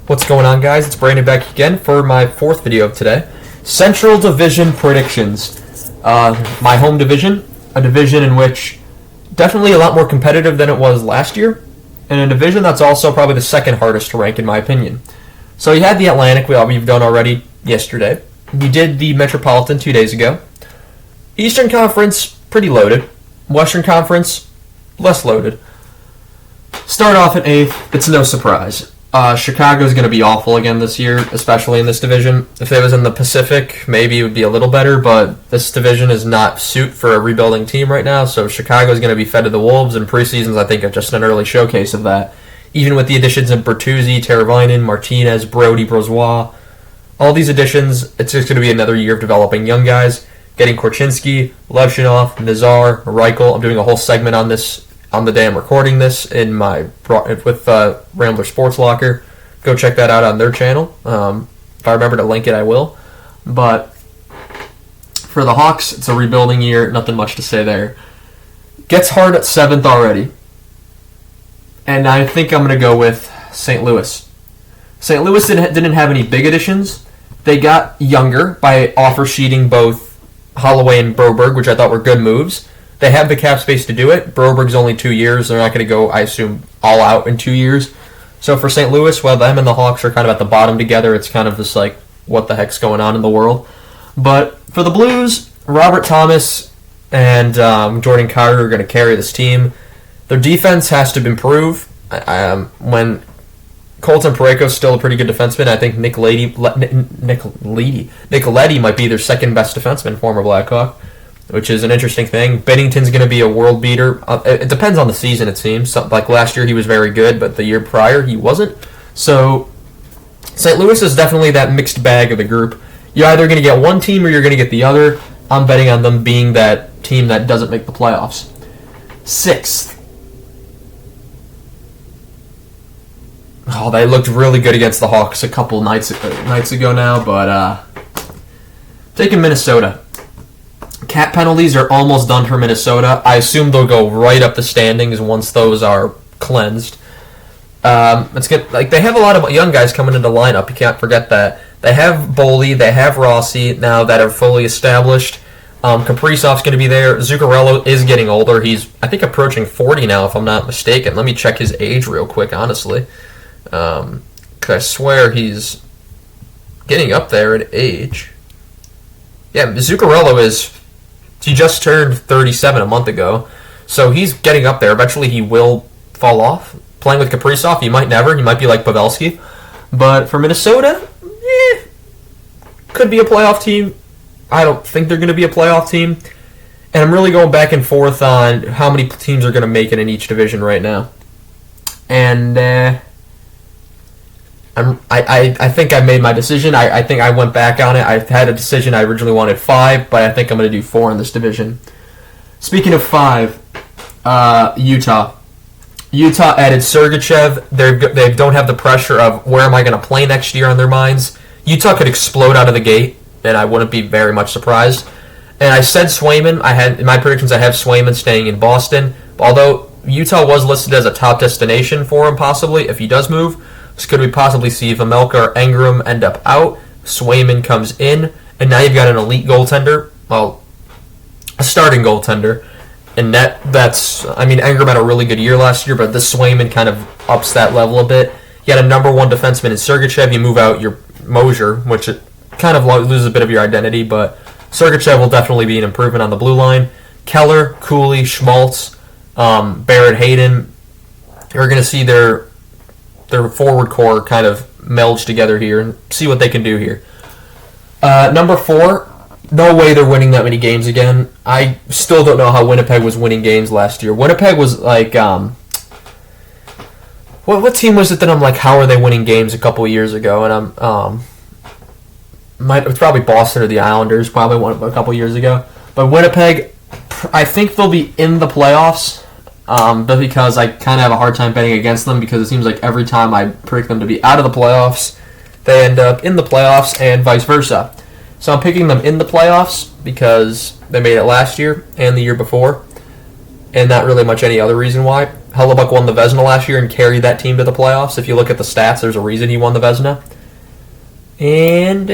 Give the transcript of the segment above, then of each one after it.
What's going on, guys? It's Brandon back again for my fourth video of today. Central Division predictions. My home division, a division in which definitely a lot more competitive than it was last year, and a division that's also probably the second hardest to rank in my opinion. So you had the Atlantic, we've done already yesterday. We did the Metropolitan 2 days ago. Eastern Conference, pretty loaded. Western Conference, less loaded. Start off at 8th, it's no surprise. Chicago's going to be awful again this year, especially in this division. If it was in the Pacific, maybe it would be a little better, but this division is not suit for a rebuilding team right now, so Chicago's going to be fed to the Wolves, and preseasons, I think, are just an early showcase of that. Even with the additions of Bertuzzi, Teravainen, Martinez, Brody, Brozois, all these additions, it's just going to be another year of developing young guys, getting Korchinski, Levshinov, Nazar, Reichel. I'm doing a whole segment on this on the day I'm recording this with Rambler Sports Locker. Go check that out on their channel. If I remember to link it, I will. But for the Hawks, it's a rebuilding year. Nothing much to say there. Gets hard at 7th already. And I think I'm going to go with St. Louis. St. Louis didn't have any big additions. They got younger by offer sheeting both Holloway and Broberg, which I thought were good moves. They have the cap space to do it. Broberg's only 2 years. They're not going to go, I assume, all out in 2 years. So for St. Louis, while them and the Hawks are kind of at the bottom together, it's kind of just like, what the heck's going on in the world? But for the Blues, Robert Thomas and Jordan Carter are going to carry this team. Their defense has to improve. When Colton Parayko's still a pretty good defenseman, I think Nicoletti might be their second best defenseman, former Blackhawk, which is an interesting thing. Bennington's going to be a world beater. It depends on the season, it seems. Like last year, he was very good, but the year prior, he wasn't. So St. Louis is definitely that mixed bag of the group. You're either going to get one team or you're going to get the other. I'm betting on them being that team that doesn't make the playoffs. 6th. Oh, they looked really good against the Hawks a couple nights ago now, but taking Minnesota. Cap penalties are almost done for Minnesota. I assume they'll go right up the standings once those are cleansed. They have a lot of young guys coming into the lineup. You can't forget that. They have Boley, they have Rossi now that are fully established. Kaprizov's going to be there. Zuccarello is getting older. He's, I think, approaching 40 now, if I'm not mistaken. Let me check his age real quick, honestly. Because I swear he's getting up there in age. Yeah, Zuccarello is... He just turned 37 a month ago, so he's getting up there. Eventually he will fall off. Playing with Kaprizov, he might never. He might be like Pavelski. But for Minnesota, could be a playoff team. I don't think they're going to be a playoff team. And I'm really going back and forth on how many teams are going to make it in each division right now. And I think I made my decision. I think I went back on it. I had a decision. I originally wanted 5, but I think I'm going to do 4 in this division. Speaking of 5, Utah. Utah added Sergachev. They don't have the pressure of where am I going to play next year on their minds. Utah could explode out of the gate, and I wouldn't be very much surprised. And I said Swayman. In my predictions, I have Swayman staying in Boston. Although Utah was listed as a top destination for him, possibly, if he does move. Could we possibly see Vejmelka or Engram end up out? Swayman comes in, and now you've got an elite goaltender. Well, a starting goaltender. And Engram had a really good year last year, but this Swayman kind of ups that level a bit. You got a number 1 defenseman in Sergachev. You move out your Mosier, which it kind of loses a bit of your identity, but Sergachev will definitely be an improvement on the blue line. Keller, Cooley, Schmaltz, Barrett, Hayden. You're going to see their forward core kind of melge together here and see what they can do here. Number 4, no way they're winning that many games again. I still don't know how Winnipeg was winning games last year. Winnipeg was like, what team was it that I'm like, how are they winning games a couple of years ago? And it's probably Boston or the Islanders, probably won a couple of years ago. But Winnipeg, I think they'll be in the playoffs. But because I kind of have a hard time betting against them because it seems like every time I predict them to be out of the playoffs, they end up in the playoffs and vice versa. So I'm picking them in the playoffs because they made it last year and the year before, and not really much any other reason why. Hellebuck won the Vezina last year and carried that team to the playoffs. If you look at the stats, there's a reason he won the Vezina. And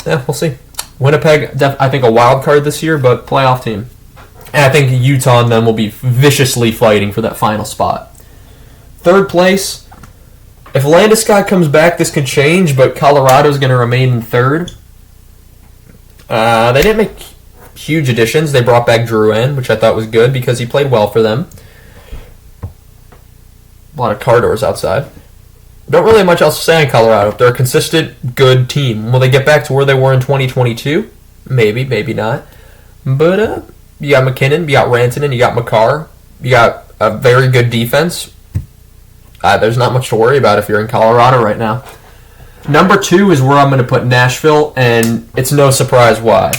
we'll see. Winnipeg, I think a wild card this year, but playoff team. And I think Utah and them will be viciously fighting for that final spot. Third place, if Landeskog comes back, this could change, but Colorado's going to remain in third. They didn't make huge additions. They brought back Drouin, which I thought was good because he played well for them. A lot of car doors outside. Don't really have much else to say on Colorado. They're a consistent, good team. Will they get back to where they were in 2022? Maybe, maybe not. But you got McKinnon, you got Rantanen, you got Makar. You got a very good defense. There's not much to worry about if you're in Colorado right now. Number 2 is where I'm going to put Nashville, and it's no surprise why.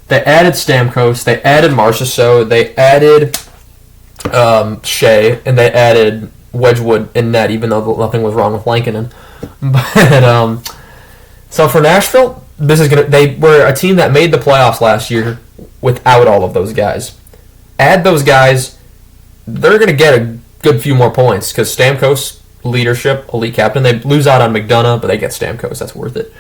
They added Stamkos, they added Marchessault, they added Shea, and they added Wedgwood in net, even though nothing was wrong with Lankinen. But so for Nashville, they were a team that made the playoffs last year without all of those guys. Add those guys, they're going to get a good few more points because Stamkos, leadership, elite captain. They lose out on McDonough, but they get Stamkos. That's worth it.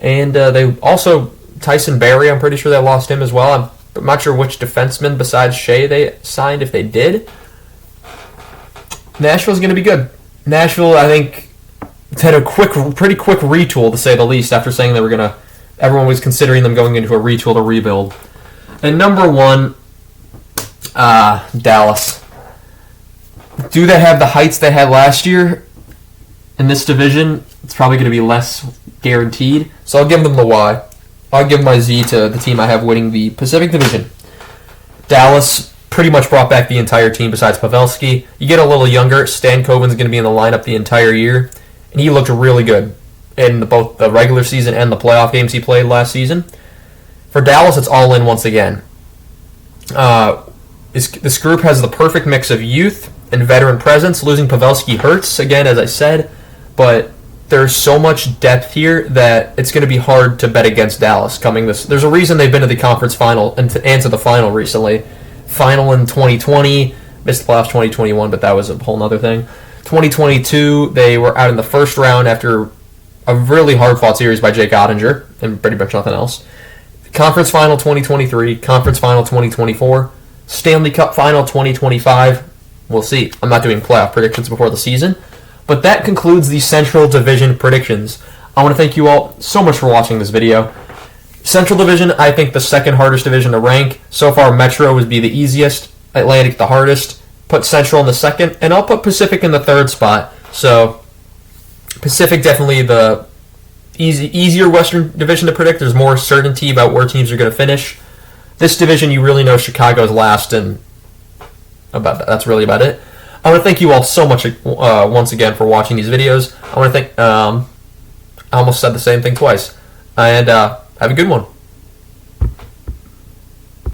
And they also, Tyson Barrie, I'm pretty sure they lost him as well. I'm not sure which defenseman besides Shea they signed, if they did. Nashville's going to be good. Nashville, I think, had a pretty quick retool, to say the least, after saying they were going to, everyone was considering them going into a retool to rebuild. And number 1, Dallas. Do they have the heights they had last year in this division? It's probably going to be less guaranteed. So I'll give them the Y. I'll give my Z to the team I have winning the Pacific Division. Dallas pretty much brought back the entire team besides Pavelski. You get a little younger. Stan Coven's going to be in the lineup the entire year. And he looked really good in both the regular season and the playoff games he played last season. For Dallas, it's all in once again. This group has the perfect mix of youth and veteran presence. Losing Pavelski hurts, again, as I said, but there's so much depth here that it's going to be hard to bet against Dallas coming this. There's a reason they've been to the conference final and to the final recently. Final in 2020, missed the playoffs 2021, but that was a whole other thing. 2022, they were out in the first round after a really hard-fought series by Jake Ottinger and pretty much nothing else. Conference final 2023, conference final 2024, Stanley Cup final 2025. We'll see. I'm not doing playoff predictions before the season. But that concludes the Central Division predictions. I want to thank you all so much for watching this video. Central Division, I think the second hardest division to rank. So far, Metro would be the easiest, Atlantic the hardest. Put Central in the second, and I'll put Pacific in the third spot. So Pacific definitely the easier Western Division to predict. There's more certainty about where teams are going to finish. This division, you really know Chicago's last, and that's really about it. I want to thank you all so much once again for watching these videos. I want to thank, I almost said the same thing twice. And have a good one.